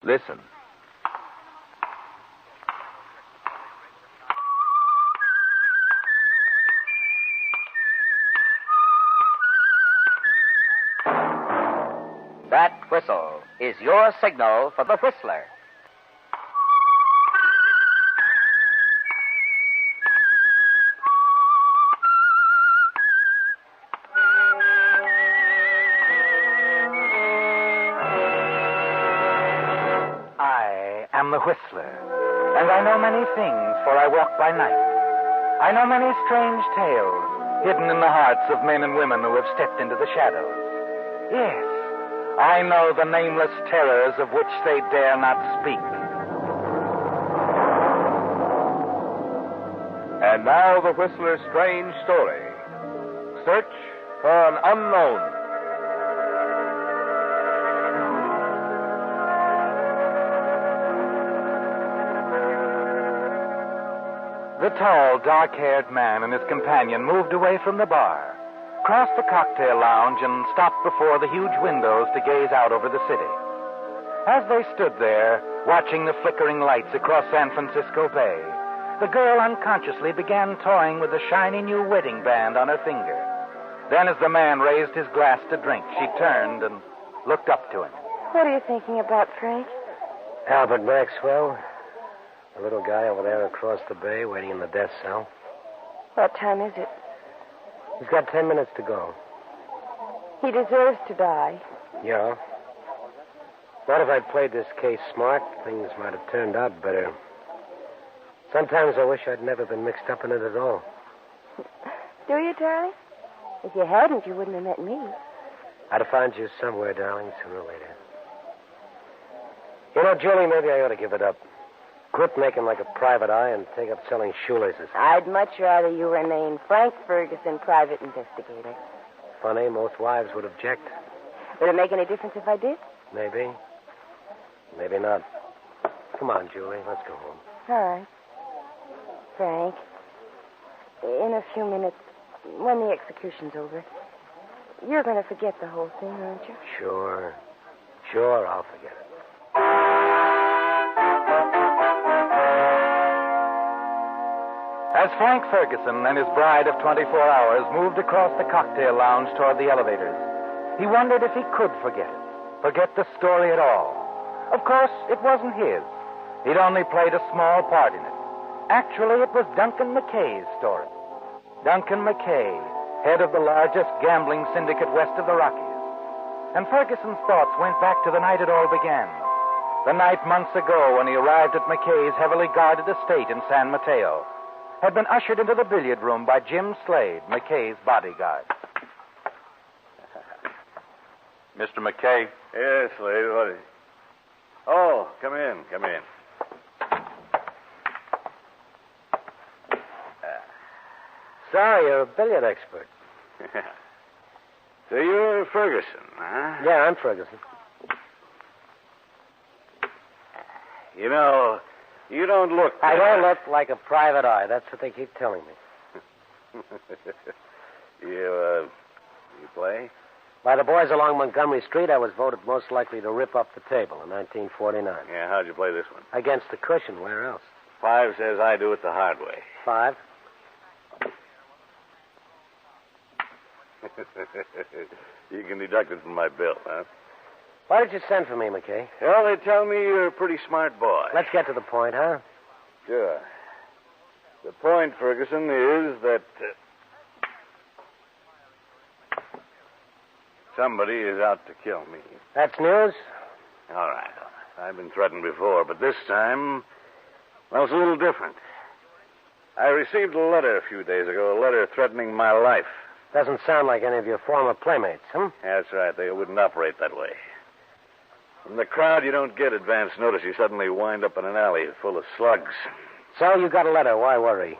Listen. That whistle is your signal for the Whistler. I am the Whistler, and I know many things, for I walk by night. I know many strange tales hidden in the hearts of men and women who have stepped into the shadows. Yes, I know the nameless terrors of which they dare not speak. And now the Whistler's strange story. Search for an unknown. The tall, dark-haired man and his companion moved away from the bar, crossed the cocktail lounge, and stopped before the huge windows to gaze out over the city. As they stood there, watching the flickering lights across San Francisco Bay, the girl unconsciously began toying with the shiny new wedding band on her finger. Then, as the man raised his glass to drink, she turned and looked up to him. What are you thinking about, Frank? Albert Maxwell. The little guy over there across the bay waiting in the death cell. What time is it? He's got 10 minutes to go. He deserves to die. Yeah. Thought if I'd played this case smart, things might have turned out better. Sometimes I wish I'd never been mixed up in it at all. Do you, darling? If you hadn't, you wouldn't have met me. I'd have found you somewhere, darling, sooner or later. You know, Julie, maybe I ought to give it up. Quit making like a private eye and take up selling shoelaces. I'd much rather you remain Frank Ferguson, private investigator. Funny, most wives would object. Would it make any difference if I did? Maybe. Maybe not. Come on, Julie, let's go home. All right. Frank, in a few minutes, when the execution's over, you're going to forget the whole thing, aren't you? Sure. Sure, I'll forget it. As Frank Ferguson and his bride of 24 hours moved across the cocktail lounge toward the elevators, he wondered if he could forget the story at all. Of course, it wasn't his. He'd only played a small part in it. Actually, it was Duncan McKay's story. Duncan McKay, head of the largest gambling syndicate west of the Rockies. And Ferguson's thoughts went back to the night it all began. The night months ago when he arrived at McKay's heavily guarded estate in San Mateo, had been ushered into the billiard room by Jim Slade, McKay's bodyguard. Mr. McKay? Yes, Slade, what is it? Oh, come in. Sorry, you're a billiard expert. So you're Ferguson, huh? Yeah, I'm Ferguson. You know, you don't look... I don't look like a private eye. That's what they keep telling me. You play? By the boys along Montgomery Street, I was voted most likely to rip up the table in 1949. Yeah, how'd you play this one? Against the cushion. Where else? 5 says I do it the hard way. 5. You can deduct it from my bill, huh? Why did you send for me, McKay? Well, they tell me you're a pretty smart boy. Let's get to the point, huh? Sure. The point, Ferguson, is that somebody is out to kill me. That's news? All right. I've been threatened before, but this time, well, it's a little different. I received a letter a few days ago, a letter threatening my life. Doesn't sound like any of your former playmates, huh? That's right. They wouldn't operate that way. From the crowd, you don't get advance notice. You suddenly wind up in an alley full of slugs. So you got a letter. Why worry?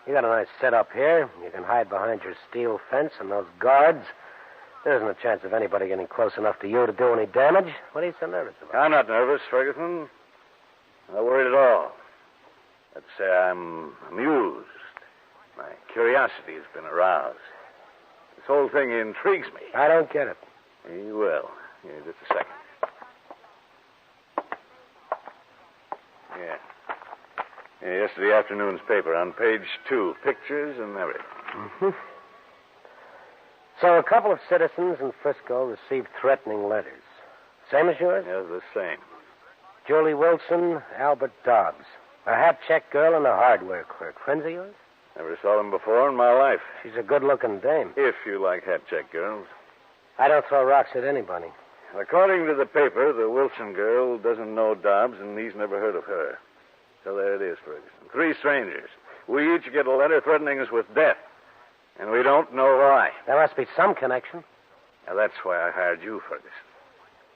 You got a nice setup here. You can hide behind your steel fence and those guards. There isn't a chance of anybody getting close enough to you to do any damage. What are you so nervous about? I'm not nervous, Ferguson. I'm not worried at all. Let's say I'm amused. My curiosity has been aroused. This whole thing intrigues me. I don't get it. You will. Here, just a second. Yeah. Yesterday afternoon's paper on page 2. Pictures and everything. Mm-hmm. So a couple of citizens in Frisco received threatening letters. Same as yours? Yeah, the same. Julie Wilson, Albert Dobbs. A hat-check girl and a hardware clerk. Friends of yours? Never saw them before in my life. She's a good-looking dame. If you like hat-check girls. I don't throw rocks at anybody. According to the paper, the Wilson girl doesn't know Dobbs, and he's never heard of her. So there it is, Ferguson. 3 strangers. We each get a letter threatening us with death. And we don't know why. There must be some connection. Now, that's why I hired you, Ferguson.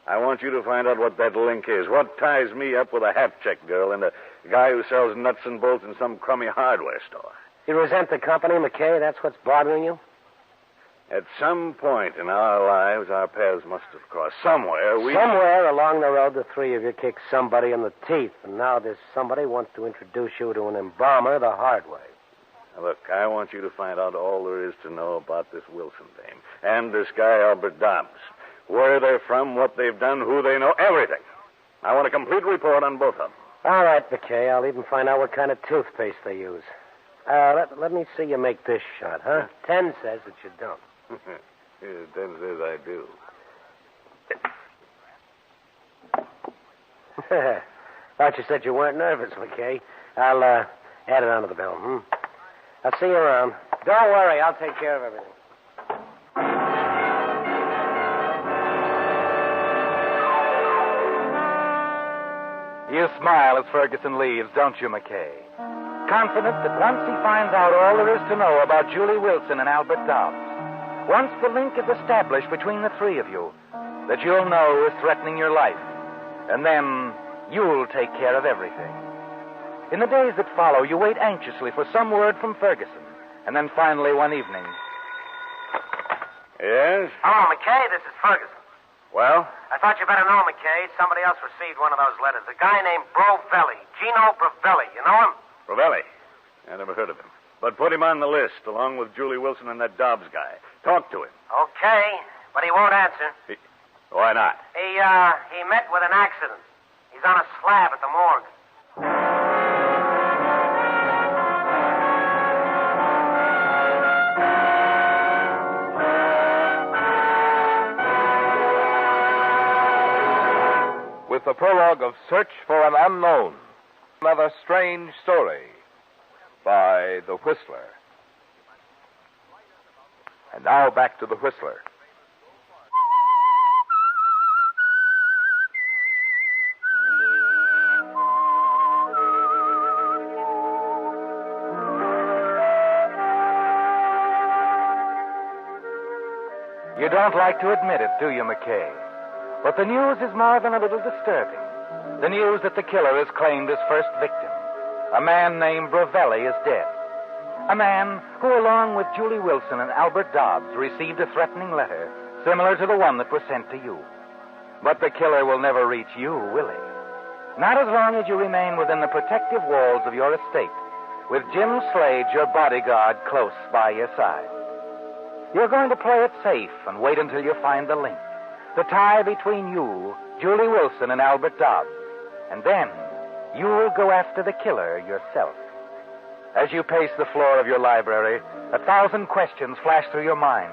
I want you to find out what that link is. What ties me up with a hat-check girl and a guy who sells nuts and bolts in some crummy hardware store. You resent the company, McKay? That's what's bothering you? At some point in our lives, our paths must have crossed. Somewhere along the road, the 3 of you kicked somebody in the teeth, and now this somebody wants to introduce you to an embalmer the hard way. Now, look, I want you to find out all there is to know about this Wilson dame and this guy, Albert Dobbs. Where they're from, what they've done, who they know, everything. I want a complete report on both of them. All right, McKay. I'll even find out what kind of toothpaste they use. Let me see you make this shot, huh? 10 says that you don't. 10 says I do. Thought you said you weren't nervous, McKay. I'll add it onto the bill, I'll see you around. Don't worry, I'll take care of everything. You smile as Ferguson leaves, don't you, McKay? Confident that once he finds out all there is to know about Julie Wilson and Albert Dobbs, once the link is established between the 3 of you, that you'll know is threatening your life, and then you'll take care of everything. In the days that follow, you wait anxiously for some word from Ferguson, and then finally one evening... Yes? Hello, McKay. This is Ferguson. Well? I thought you better know, McKay. Somebody else received one of those letters. A guy named Brovelli. Gino Brovelli. You know him? Brovelli? I never heard of him. But put him on the list, along with Julie Wilson and that Dobbs guy. Talk to him. Okay, but he won't answer. Why not? He met with an accident. He's on a slab at the morgue. With the prologue of Search for an Unknown, another strange story by The Whistler. And now back to The Whistler. You don't like to admit it, do you, McKay? But the news is more than a little disturbing. The news that the killer has claimed his first victim. A man named Brovelli is dead. A man who, along with Julie Wilson and Albert Dobbs, received a threatening letter similar to the one that was sent to you. But the killer will never reach you, will he? Not as long as you remain within the protective walls of your estate, with Jim Slade, your bodyguard, close by your side. You're going to play it safe and wait until you find the link. The tie between you, Julie Wilson, and Albert Dobbs. And then you'll go after the killer yourself. As you pace the floor of your library, 1,000 questions flash through your mind.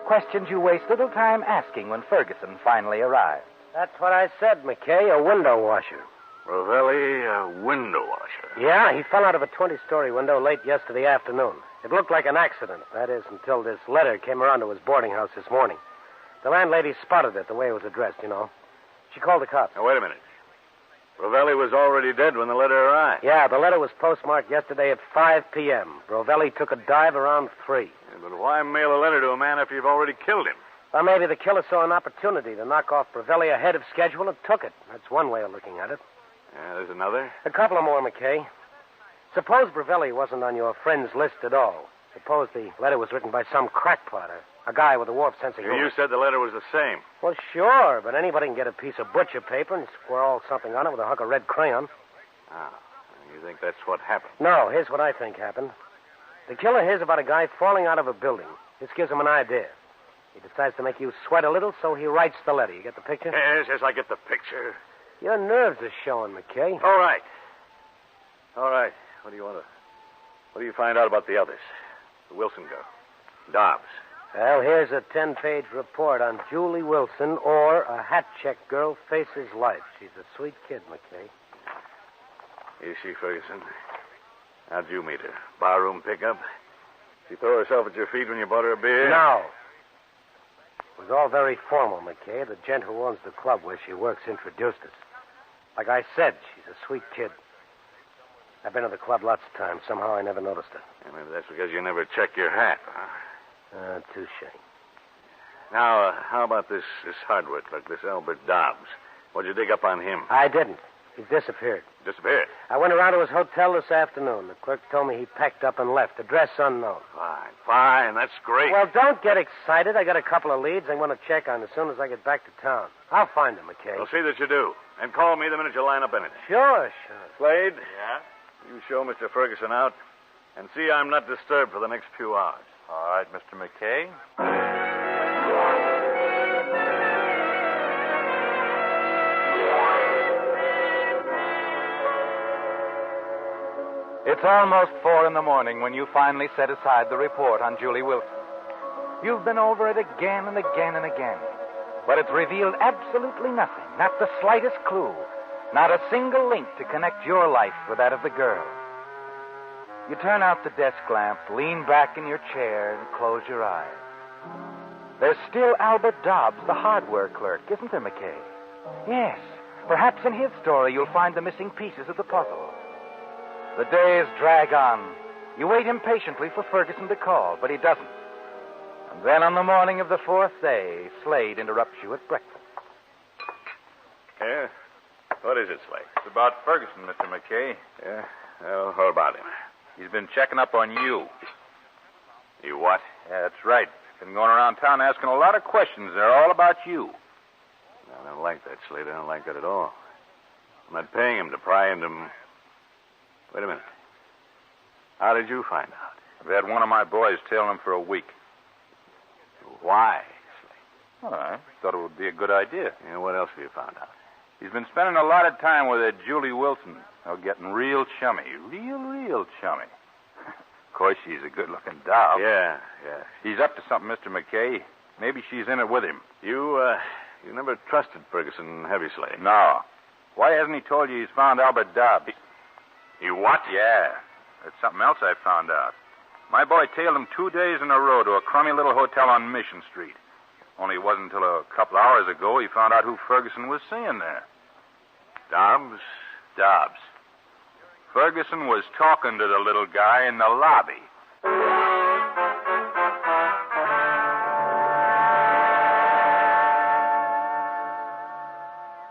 Questions you waste little time asking when Ferguson finally arrives. That's what I said, McKay, a window washer. Brovelli, a window washer. Yeah, he fell out of a 20-story window late yesterday afternoon. It looked like an accident. That is, until this letter came around to his boarding house this morning. The landlady spotted it the way it was addressed, you know. She called the cops. Now, wait a minute. Brovelli was already dead when the letter arrived. Yeah, the letter was postmarked yesterday at 5 p.m. Brovelli took a dive around 3. Yeah, but why mail a letter to a man after you've already killed him? Well, maybe the killer saw an opportunity to knock off Brovelli ahead of schedule and took it. That's one way of looking at it. Yeah, there's another. A couple of more, McKay. Suppose Brovelli wasn't on your friends list at all. Suppose the letter was written by some crackpot, a guy with a warped sense of humor. You said the letter was the same. Well, sure, but anybody can get a piece of butcher paper and scrawl something on it with a hunk of red crayon. Ah, you think that's what happened? No, here's what I think happened. The killer hears about a guy falling out of a building. This gives him an idea. He decides to make you sweat a little, so he writes the letter. You get the picture? Yes, I get the picture. Your nerves are showing, McKay. All right. All right. What do you find out about the others? The Wilson girl. Dobbs. Well, here's a 10-page report on Julie Wilson, or a hat check girl faces life. She's a sweet kid, McKay. Is she, Ferguson? How'd you meet her? Barroom pickup? She throw herself at your feet when you bought her a beer? No. It was all very formal, McKay. The gent who owns the club where she works introduced us. Like I said, she's a sweet kid. I've been to the club lots of times. Somehow I never noticed her. Yeah, maybe that's because you never check your hat, huh? Touche. Now, how about this hardware clerk, this Albert Dobbs? What'd you dig up on him? I didn't. He's disappeared. Disappeared? I went around to his hotel this afternoon. The clerk told me he packed up and left. Address unknown. Fine. That's great. Well, don't get excited. I got a couple of leads I'm going to check on as soon as I get back to town. I'll find him, McKay. Well, see that you do. And call me the minute you line up anything. Sure. Slade? Yeah? You show Mr. Ferguson out and see I'm not disturbed for the next few hours. All right, Mr. McKay. It's almost 4 a.m. when you finally set aside the report on Julie Wilson. You've been over it again and again and again. But it's revealed absolutely nothing, not the slightest clue, not a single link to connect your life with that of the girl. You turn out the desk lamp, lean back in your chair, and close your eyes. There's still Albert Dobbs, the hardware clerk, isn't there, McKay? Yes. Perhaps in his story you'll find the missing pieces of the puzzle. The days drag on. You wait impatiently for Ferguson to call, but he doesn't. And then on the morning of the 4th day, Slade interrupts you at breakfast. Yeah? What is it, Slade? It's about Ferguson, Mr. McKay. Yeah? Well, what about him? He's been checking up on you. You what? Yeah, that's right. Been going around town asking a lot of questions. They're all about you. I don't like that, Slade. I don't like that at all. I'm not paying him to pry into... Wait a minute. How did you find out? I've had one of my boys tailing him for a week. Why, Slade? Well, I thought it would be a good idea. Yeah, what else have you found out? He's been spending a lot of time with that Julie Wilson. Oh, getting real chummy. Real chummy. Of course, she's a good-looking doll. Yeah. He's up to something, Mr. McKay. Maybe she's in it with him. You never trusted Ferguson, have you, Slade? No. Why hasn't he told you he's found Albert Dobbs? You what? Yeah. That's something else I found out. My boy tailed him 2 days in a row to a crummy little hotel on Mission Street. Only it wasn't until a couple hours ago he found out who Ferguson was seeing there. Dobbs? Dobbs. Ferguson was talking to the little guy in the lobby.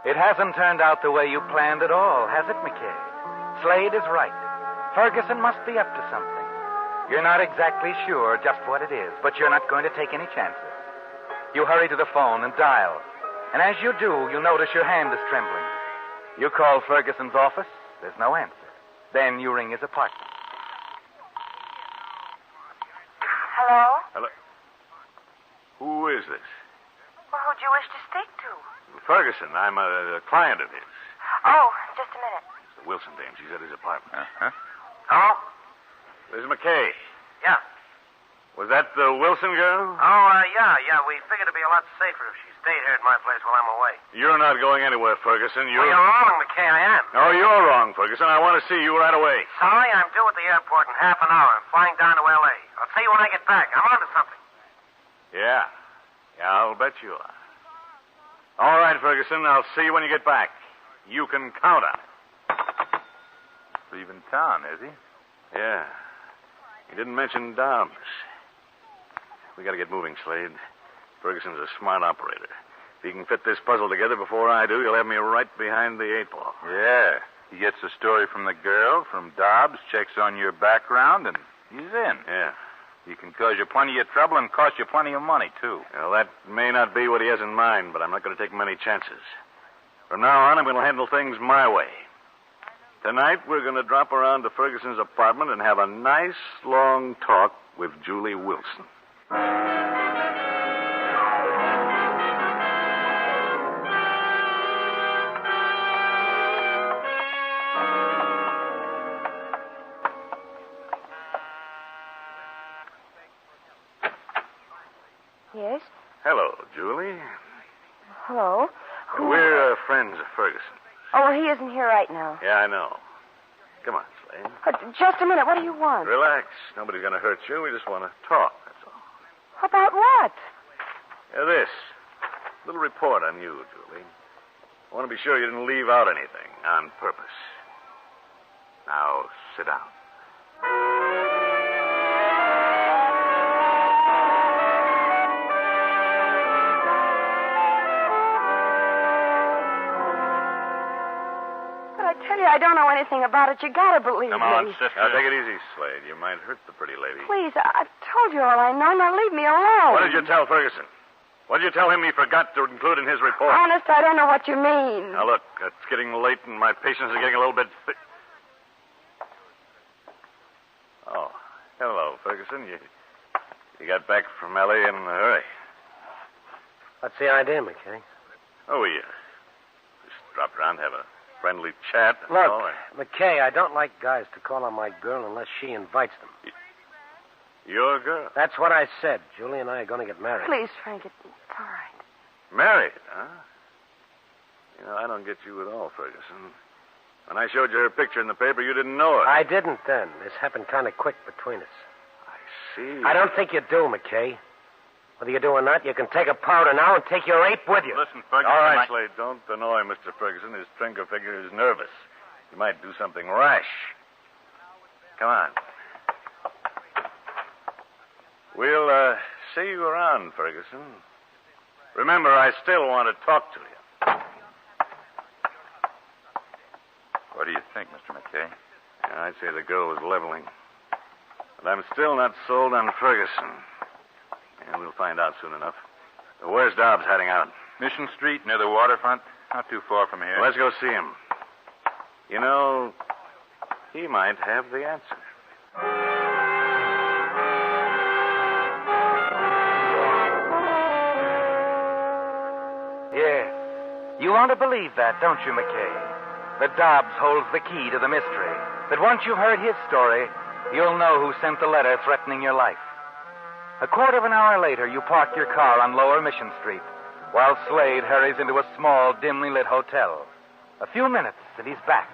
It hasn't turned out the way you planned at all, has it, McKay? Slade is right. Ferguson must be up to something. You're not exactly sure just what it is, but you're not going to take any chances. You hurry to the phone and dial. And as you do, you'll notice your hand is trembling. You call Ferguson's office. There's no answer. Then you ring his apartment. Hello? Who is this? Well, who'd you wish to speak to? Ferguson. I'm a client of his. Oh, just a minute. It's the Wilson dame. She's at his apartment. Uh-huh. Hello? This is McKay. Yeah. Was that the Wilson girl? Oh, yeah. We figured it'd be a lot safer if she stayed here at my place while I'm away. You're not going anywhere, Ferguson. Well, you're wrong, McKay. I am. No, you're wrong, Ferguson. I want to see you right away. Sorry, I'm due at the airport in half an hour. I'm flying down to L.A. I'll see you when I get back. I'm onto something. Yeah, I'll bet you are. All right, Ferguson. I'll see you when you get back. You can count on it. Leaving town, is he? Yeah. He didn't mention Dobbs. We got to get moving, Slade. Ferguson's a smart operator. If he can fit this puzzle together before I do, he'll have me right behind the 8-ball. Yeah. He gets the story from the girl, from Dobbs, checks on your background, and he's in. Yeah. He can cause you plenty of trouble and cost you plenty of money, too. Well, that may not be what he has in mind, but I'm not going to take many chances. From now on, I'm going to handle things my way. Tonight, we're going to drop around to Ferguson's apartment and have a nice, long talk with Julie Wilson. friends of Ferguson. Oh, well, he isn't here right now. Yeah, I know. Come on, Slade. Just a minute. What do you want? Relax. Nobody's going to hurt you. We just want to talk, that's all. About what? This. Little report on you, Julie. I want to be sure you didn't leave out anything on purpose. Now, sit down. I don't know anything about it. You gotta believe Come on, me. sister. Now, take it easy, Slade. You might hurt the pretty lady. Please, I've told you all I know. Now leave me alone. What did you tell Ferguson? What did you tell him he forgot to include in his report? Honest, I don't know what you mean. Now, look, it's getting late and my patience is getting a little bit... Oh, hello, Ferguson. You got back from L.A. in a hurry. What's the idea, McKay? Oh, we just dropped around to have a friendly chat. Look, all. McKay, I don't like guys to call on my girl unless she invites them. Your girl? That's what I said. Julie and I are going to get married. Please, Frank, it's all right. Married, huh? You know, I don't get you at all, Ferguson. When I showed you her picture in the paper, you didn't know her. I didn't then. This happened kind of quick between us. I see. I don't think you do, McKay. Whether you do or not, you can take a powder now and take your ape with you. Listen, Ferguson. All right, Slade, don't annoy Mr. Ferguson. His trinker figure is nervous. He might do something rash. Come on. We'll see you around, Ferguson. Remember, I still want to talk to you. What do you think, Mr. McKay? Yeah, I'd say the girl was leveling. But I'm still not sold on Ferguson. And we'll find out soon enough. Where's Dobbs heading out? Mission Street, near the waterfront. Not too far from here. Let's go see him. You know, he might have the answer. Yes. You want to believe that, don't you, McKay? That Dobbs holds the key to the mystery. That once you've heard his story, you'll know who sent the letter threatening your life. A quarter of an hour later, you park your car on Lower Mission Street, while Slade hurries into a small, dimly lit hotel. A few minutes, and he's back.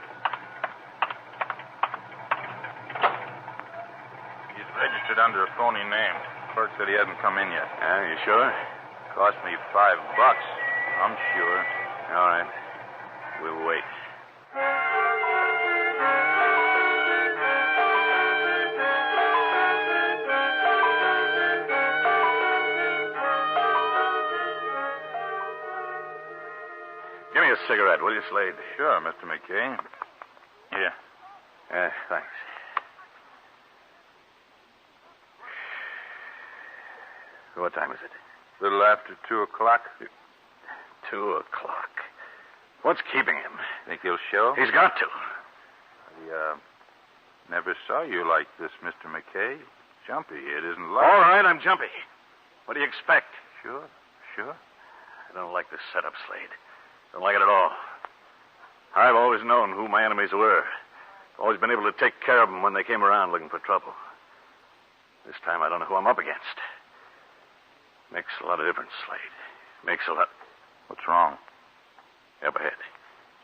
He's registered under a phony name. Clerk said he hasn't come in yet. Yeah, you sure? Cost me $5. I'm sure. All right. We'll wait. Give me a cigarette, will you, Slade? Sure, Mr. McKay. Here. Thanks. What time is it? A little after 2 o'clock. 2 o'clock. What's keeping him? Think he'll show? He's got to. I never saw you like this, Mr. McKay. Jumpy. It isn't like... All right, I'm jumpy. What do you expect? Sure. I don't like this setup, Slade. Don't like it at all. I've always known who my enemies were. Always been able to take care of them when they came around looking for trouble. This time I don't know who I'm up against. Makes a lot of difference, Slade. Makes a lot. What's wrong? Up ahead.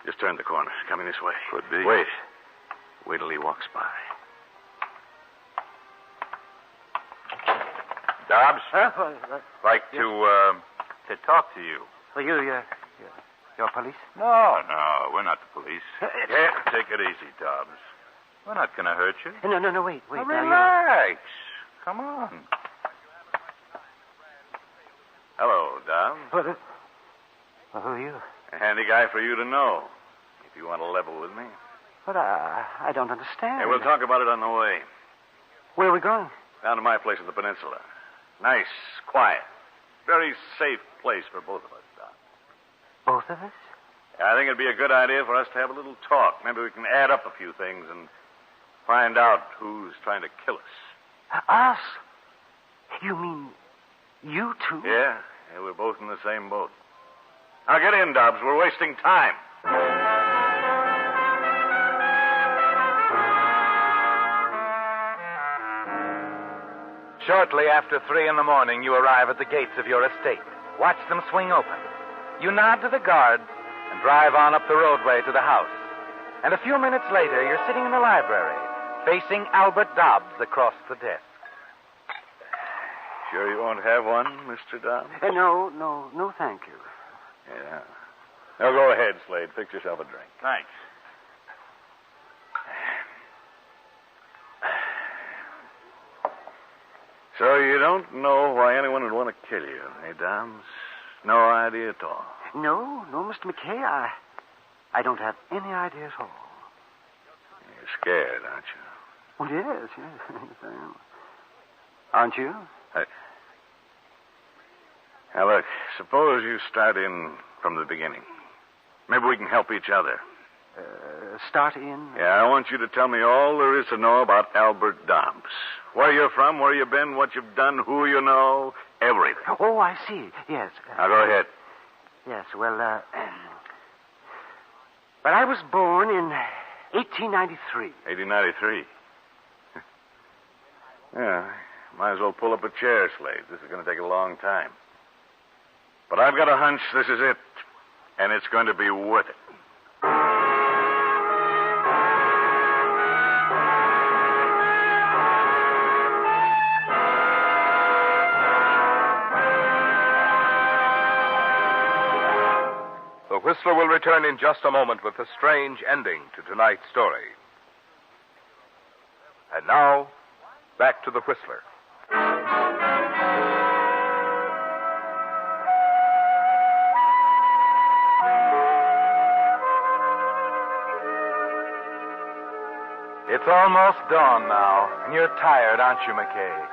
Just turned the corner. Coming this way. Could be. Wait. Wait till he walks by. Dobbs? Huh? Like to talk to you. Well, you're police? No, we're not the police. Yeah, take it easy, Dobbs. We're not going to hurt you. No, wait. Now, relax. Come on. Hello, Dobbs. Who are you? A handy guy for you to know, if you want to level with me. But I don't understand. Hey, we'll talk about it on the way. Where are we going? Down to my place at the peninsula. Nice, quiet, very safe place for both of us, Doc. Both of us? I think it'd be a good idea for us to have a little talk. Maybe we can add up a few things and find out who's trying to kill us. Us? You mean you two? Yeah, we're both in the same boat. Now get in, Dobbs. We're wasting time. Shortly after 3 in the morning, you arrive at the gates of your estate. Watch them swing open. You nod to the guard and drive on up the roadway to the house. And a few minutes later, you're sitting in the library, facing Albert Dobbs across the desk. Sure you won't have one, Mr. Dobbs? No, thank you. Yeah. Now go ahead, Slade. Fix yourself a drink. Thanks. So you don't know why anyone would want to kill you, eh, Dobbs? No idea at all. No, Mr. McKay, I don't have any idea at all. You're scared, aren't you? Well, yes, I am. Aren't you? Now, look, suppose you start in from the beginning. Maybe we can help each other. Start in? Yeah, I want you to tell me all there is to know about Albert Dobbs. Where you're from, where you've been, what you've done, who you know, everything. Oh, I see. Yes. Now, go ahead. Yes, well, I was born in 1893. 1893. Yeah, might as well pull up a chair, Slade. This is going to take a long time. But I've got a hunch this is it, and it's going to be worth it. The Whistler will return in just a moment with a strange ending to tonight's story. And now, back to the Whistler. It's almost dawn now, and you're tired, aren't you, McKay?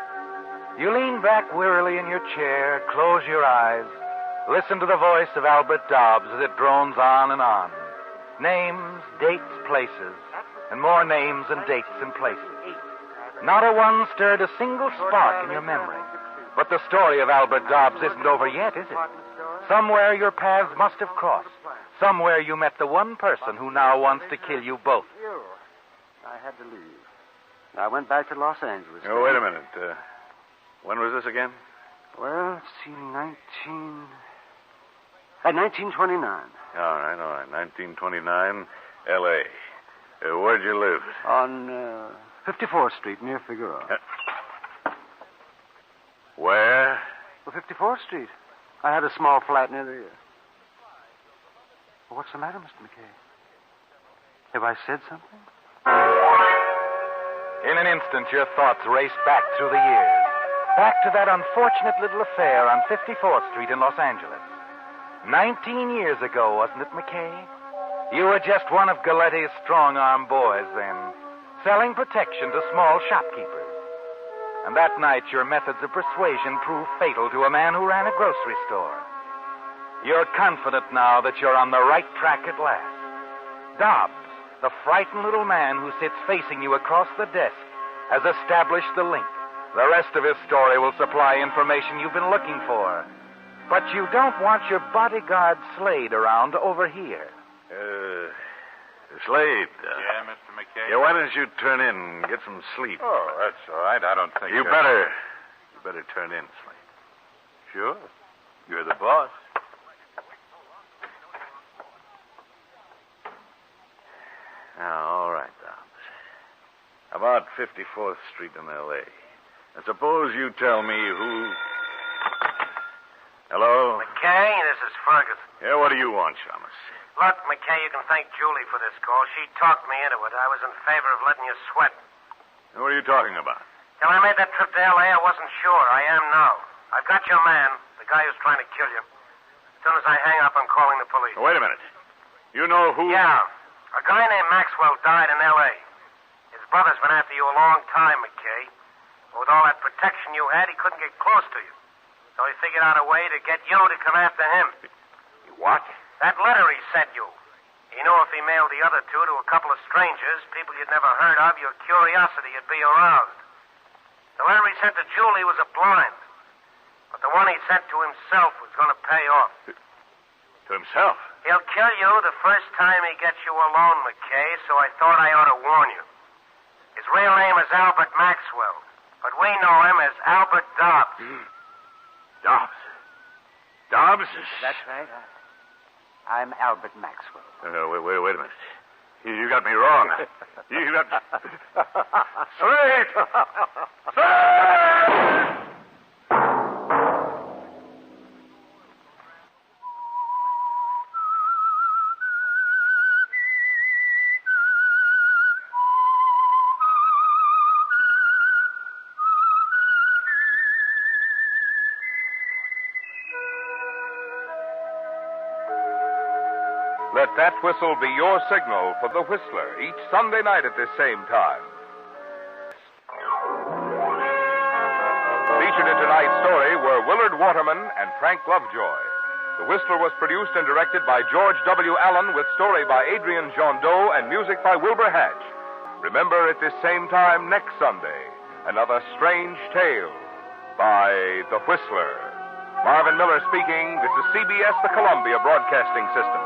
You lean back wearily in your chair, close your eyes, listen to the voice of Albert Dobbs as it drones on and on. Names, dates, places, and more names and dates and places. Not a one stirred a single spark in your memory. But the story of Albert Dobbs isn't over yet, is it? Somewhere your paths must have crossed. Somewhere you met the one person who now wants to kill you both. I had to leave. I went back to Los Angeles. Oh, wait a minute. When was this again? Well, let's see, 1929. All right. 1929, L.A. Where'd you live? On 54th Street, near Figueroa. Where? Well, 54th Street. I had a small flat near there. Well, what's the matter, Mr. McKay? Have I said something? In an instant, your thoughts race back through the years. Back to that unfortunate little affair on 54th Street in Los Angeles. 19 years ago, wasn't it, McKay? You were just one of Galetti's strong-arm boys then, selling protection to small shopkeepers. And that night, your methods of persuasion proved fatal to a man who ran a grocery store. You're confident now that you're on the right track at last. Dobbs, the frightened little man who sits facing you across the desk, has established the link. The rest of his story will supply information you've been looking for. But you don't want your bodyguard Slade around to overhear. Slade. Yeah, Mr. McKay? Yeah, why don't you turn in and get some sleep? Oh, that's all right. I don't think... You better turn in, Slade. Sure. You're the boss. Now, all right, Dobbs. About 54th Street in L.A. Now, suppose you tell me who... Hello? McKay, this is Ferguson. Yeah, what do you want, Shamus? Look, McKay, you can thank Julie for this call. She talked me into it. I was in favor of letting you sweat. What are you talking about? Till I made that trip to L.A., I wasn't sure. I am now. I've got your man, the guy who's trying to kill you. As soon as I hang up, I'm calling the police. Oh, wait a minute. You know who... Yeah. A guy named Maxwell died in L.A. His brother's been after you a long time, McKay. But with all that protection you had, he couldn't get close to you. So he figured out a way to get you to come after him. What? That letter he sent you. He knew if he mailed the other two to a couple of strangers, people you'd never heard of, your curiosity would be aroused. The letter he sent to Julie was a blind. But the one he sent to himself was going to pay off. To himself? He'll kill you the first time he gets you alone, McKay, so I thought I ought to warn you. His real name is Albert Maxwell, but we know him as Albert Dobbs. Dobbs? Dobbs? That's right. I'm Albert Maxwell. Wait a minute. You got me wrong. You got... Wait! Let that whistle be your signal for the Whistler each Sunday night at this same time. Featured in tonight's story were Willard Waterman and Frank Lovejoy. The Whistler was produced and directed by George W. Allen with story by Adrian Jondeau and music by Wilbur Hatch. Remember at this same time next Sunday, another strange tale by The Whistler. Marvin Miller speaking. This is CBS, the Columbia Broadcasting System.